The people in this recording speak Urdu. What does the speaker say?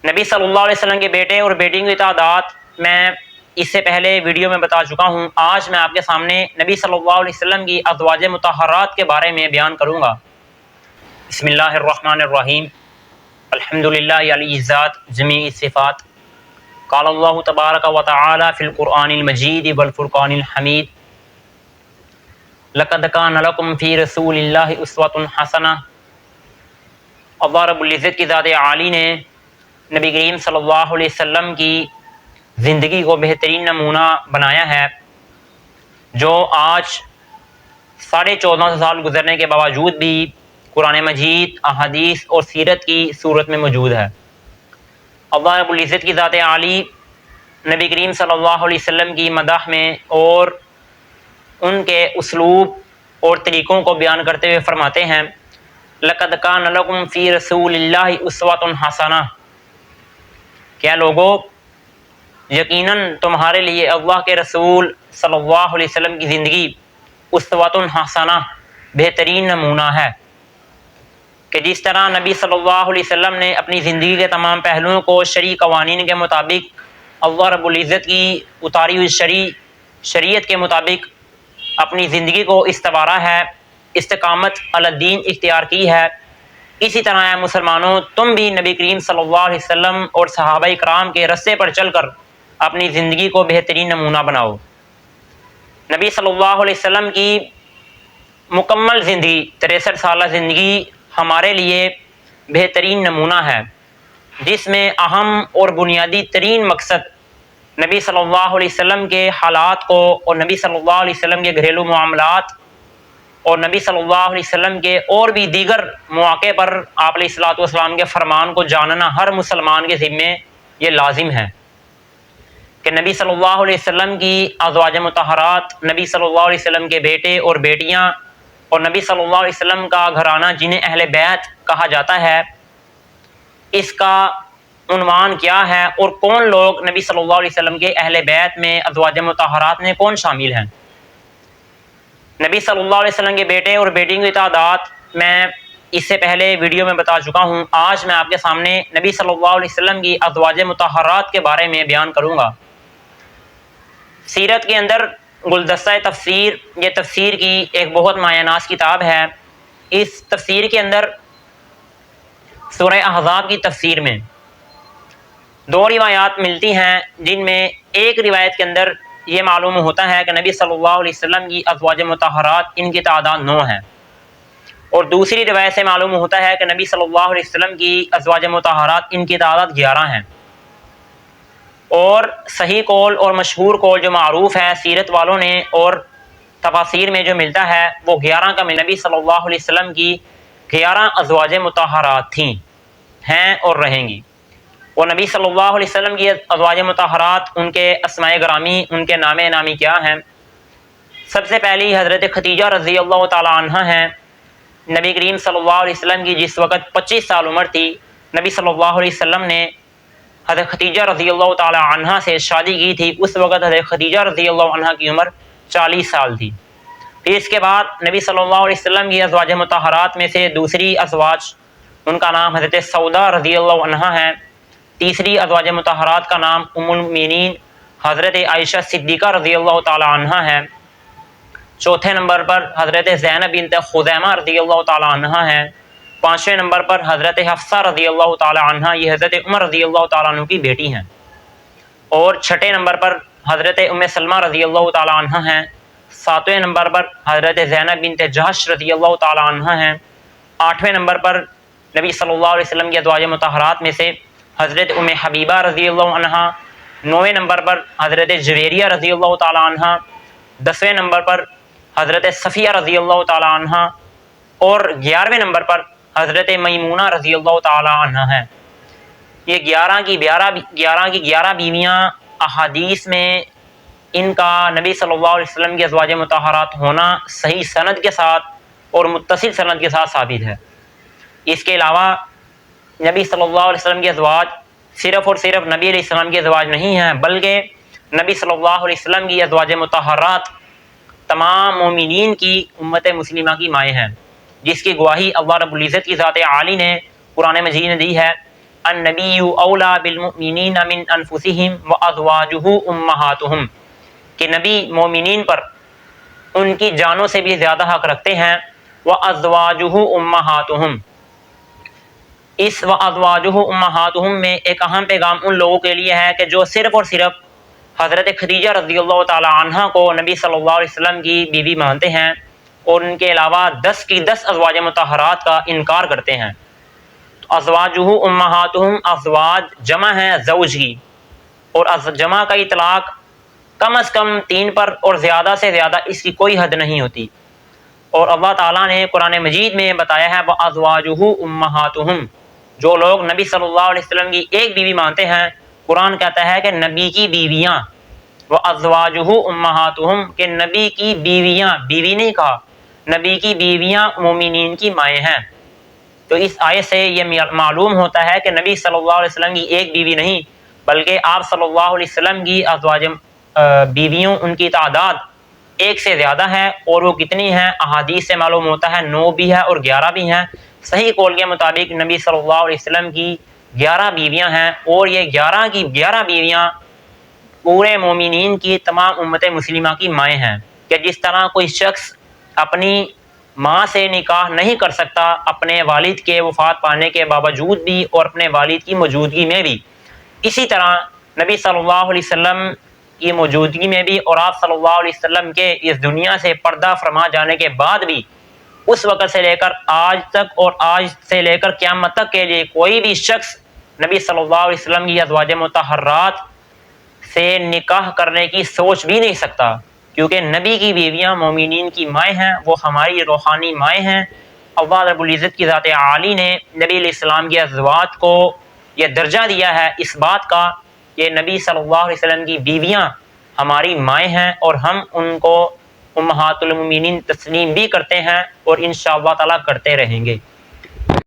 نبی صلی اللہ علیہ وسلم کے بیٹے اور بیٹیوں کی تعداد میں اس سے پہلے ویڈیو میں بتا چکا ہوں۔ آج میں آپ کے سامنے نبی صلی اللہ علیہ وسلم کی ازواج مطہرات کے بارے میں بیان کروں گا۔ بسم اللہ الرحمن الرحیم۔ الحمدللہ علی الذات جمیع الصفات۔ قال اللہ تبارک و تعالی فی القرآن المجید والفرقان الحمید۔ لقد کان لکم فی رسول اللہ اسوۃ حسنہ۔ اللہ رب العزت کی ذات عالی نے نبی کریم صلی اللہ علیہ وسلم کی زندگی کو بہترین نمونہ بنایا ہے، جو آج 14.5 سال گزرنے کے باوجود بھی قرآن مجید، احادیث اور سیرت کی صورت میں موجود ہے۔ اللہ رب العزت کی ذات عالی نبی کریم صلی اللہ علیہ وسلم کی مدح میں اور ان کے اسلوب اور طریقوں کو بیان کرتے ہوئے فرماتے ہیں، لقد کان لکم فی رسول اللہ اسوۃ حسنہ، کیا لوگوں یقیناً تمہارے لیے اللہ کے رسول صلی اللہ علیہ وسلم کی زندگی اسوۃ حسنہ بہترین نمونہ ہے، کہ جس طرح نبی صلی اللہ علیہ وسلم نے اپنی زندگی کے تمام پہلوؤں کو شرعی قوانین کے مطابق، اللہ رب العزت کی اتاری ہوئی شریعت کے مطابق اپنی زندگی کو استوارا ہے، استقامت علی الدین اختیار کی ہے، اسی طرح ہے مسلمانوں تم بھی نبی کریم صلی اللہ علیہ وسلم اور صحابہ کرام کے رستے پر چل کر اپنی زندگی کو بہترین نمونہ بناؤ۔ نبی صلی اللہ علیہ وسلم کی مکمل زندگی، 63 سالہ زندگی ہمارے لیے بہترین نمونہ ہے، جس میں اہم اور بنیادی ترین مقصد نبی صلی اللہ علیہ وسلم کے حالات کو اور نبی صلی اللہ علیہ وسلم کے گھریلو معاملات اور نبی صلی اللہ علیہ وسلم کے اور بھی دیگر مواقع پر آپ علیہ الصلوۃ والسلام کے فرمان کو جاننا ہر مسلمان کے ذمے یہ لازم ہے، کہ نبی صلی اللہ علیہ وسلم کی ازواج مطہرات، نبی صلی اللہ علیہ وسلم کے بیٹے اور بیٹیاں اور نبی صلی اللہ علیہ وسلم کا گھرانہ جنہیں اہل بیت کہا جاتا ہے، اس کا عنوان کیا ہے اور کون لوگ نبی صلی اللہ علیہ وسلم کے اہل بیت میں ازواج مطہرات میں کون شامل ہیں۔ نبی صلی اللہ علیہ وسلم کے بیٹے اور بیٹیوں کی تعداد میں اس سے پہلے ویڈیو میں بتا چکا ہوں۔ آج میں آپ کے سامنے نبی صلی اللہ علیہ وسلم کی ازواج مطہرات کے بارے میں بیان کروں گا۔ سیرت کے اندر گلدستہ تفسیر، یہ تفسیر کی ایک بہت مایہ ناز کتاب ہے۔ اس تفسیر کے اندر سورہ احزاب کی تفسیر میں 2 روایات ملتی ہیں، جن میں ایک روایت کے اندر یہ معلوم ہوتا ہے کہ نبی صلی اللہ علیہ وسلم کی ازواج مطہرات ان کی تعداد 9 ہے، اور دوسری روایت سے معلوم ہوتا ہے کہ نبی صلی اللہ علیہ وسلم کی ازواج مطہرات ان کی تعداد 11 ہیں، اور صحیح قول اور مشہور قول جو معروف ہے سیرت والوں نے اور تفاسیر میں جو ملتا ہے وہ 11 کا نبی صلی اللہ علیہ وسلم کی 11 ازواج مطہرات تھیں، ہیں اور رہیں گی۔ اور نبی صلی اللہ علیہ وسلم کی ازواج مطہرات، ان کے اسماء گرامی، ان کے نام نامی کیا ہیں؟ سب سے پہلی حضرت خدیجہ رضی اللہ تعالی عنہ ہیں۔ نبی کریم صلی اللہ علیہ وسلم کی جس وقت 25 سال عمر تھی، نبی صلی اللہ علیہ وسلم نے حضرت خدیجہ رضی اللہ تعالی عنہ سے شادی کی تھی۔ اس وقت حضرت خدیجہ رضی اللہ عنہ کی عمر 40 سال تھی۔ پھر اس کے بعد نبی صلی اللہ علیہ وسلم کی ازواج مطہرات میں سے دوسری ازواج، ان کا نام حضرت سودا رضی اللہ عنہ ہے۔ تیسری ازواج مطہرات کا نام ام المؤمنین حضرت عائشہ صدیقہ رضی اللہ تعالی عنہ ہے۔ چوتھے نمبر پر حضرت زینب بنت خزیمہ رضی اللہ تعالی عنہ ہے۔ 5ویں نمبر پر حضرت حفصہ رضی اللہ تعالی عنہ، یہ حضرت عمر رضی اللہ تعالیٰ عنہ کی بیٹی ہیں۔ اور 6 نمبر پر حضرت ام سلمہ رضی اللہ تعالی عنہ ہیں۔ 7ویں نمبر پر حضرت زینب بنت جحش رضی اللہ تعالی عنہ ہیں۔ 8ویں نمبر پر نبی صلی اللہ علیہ وسلم کی ازواج مطہرات میں سے حضرت ام حبیبہ رضی اللہ عنہ۔ 9ویں نمبر پر حضرت جویریہ رضی اللہ تعالی عنہ۔ 10ویں نمبر پر حضرت صفیہ رضی اللہ تعالی عنہ، اور 11ویں نمبر پر حضرت میمونہ رضی اللہ تعالی عنہ ہیں۔ یہ 11 کی 11 بیویاں احادیث میں ان کا نبی صلی اللہ علیہ وسلم کی ازواج مطہرات ہونا صحیح سند کے ساتھ اور متصل سند کے ساتھ ثابت ہے۔ اس کے علاوہ نبی صلی اللہ علیہ وسلم کی ازواج صرف اور صرف نبی علیہ السلام کی ازواج نہیں ہیں، بلکہ نبی صلی اللہ علیہ وسلم کی ازواج مطہرات تمام مومنین کی امت مسلمہ کی مائیں ہیں، جس کی گواہی اللہ رب العزت کی ذات عالی نے قرآن مجید نے دی ہے، النبی اولا بالمؤمنین من انفسہم وازواجہ امہاتہم، کہ نبی مومنین پر ان کی جانوں سے بھی زیادہ حق رکھتے ہیں، وازواجہ امہاتہم، اس وازواجہ امہاتہم میں ایک اہم پیغام ان لوگوں کے لیے ہے کہ جو صرف اور صرف حضرت خدیجہ رضی اللہ تعالی عنہ کو نبی صلی اللہ علیہ وسلم کی بیوی مانتے ہیں اور ان کے علاوہ 10 کی 10 ازواج مطہرات کا انکار کرتے ہیں۔ تو ازواجہ امہاتہم، ازواج جمع ہے زوج کی، اور جمع کا اطلاق کم از کم 3 پر اور زیادہ سے زیادہ اس کی کوئی حد نہیں ہوتی۔ اور اللہ تعالیٰ نے قرآن مجید میں بتایا ہے وَأَزْوَاجُهُ أُمَّهَاتُهُمْ، جو لوگ نبی صلی اللہ علیہ وسلم کی ایک بیوی مانتے ہیں، قرآن کہتا ہے کہ نبی کی بیویاں، وَأَزْوَاجُهُ أُمَّهَاتُهُمْ، کہ نبی کی بیویاں، بیوی نہیں کہا، نبی کی بیویاں مومنین کی مائیں ہیں۔ تو اس آیت سے یہ معلوم ہوتا ہے کہ نبی صلی اللہ علیہ وسلم کی ایک بیوی نہیں بلکہ آپ صلی اللہ علیہ وسلم کی ازواج بیویوں، ان کی تعداد ایک سے زیادہ ہے، اور وہ کتنی ہیں احادیث سے معلوم ہوتا ہے 9 بھی ہے اور 11 بھی ہیں۔ صحیح قول کے مطابق نبی صلی اللہ علیہ وسلم کی 11 بیویاں ہیں، اور یہ 11 کی 11 بیویاں پورے مومنین کی تمام امت مسلمہ کی مائیں ہیں، کہ جس طرح کوئی شخص اپنی ماں سے نکاح نہیں کر سکتا اپنے والد کے وفات پانے کے باوجود بھی اور اپنے والد کی موجودگی میں بھی، اسی طرح نبی صلی اللہ علیہ وسلم کی موجودگی میں بھی اور آپ صلی اللہ علیہ وسلم کے اس دنیا سے پردہ فرما جانے کے بعد بھی اس وقت سے لے کر آج تک اور آج سے لے کر قیامت تک کے لیے کوئی بھی شخص نبی صلی اللہ علیہ وسلم کی ازواج مطہرات سے نکاح کرنے کی سوچ بھی نہیں سکتا، کیونکہ نبی کی بیویاں مومنین کی مائیں ہیں، وہ ہماری روحانی مائیں ہیں۔ اللہ رب العزت کی ذات عالی نے نبی علیہ السلام کی ازواج کو یہ درجہ دیا ہے اس بات کا کہ نبی صلی اللہ علیہ وسلم کی بیویاں ہماری مائیں ہیں، اور ہم ان کو امہات المومنین تسلیم بھی کرتے ہیں اور انشاءاللہ تعالیٰ کرتے رہیں گے۔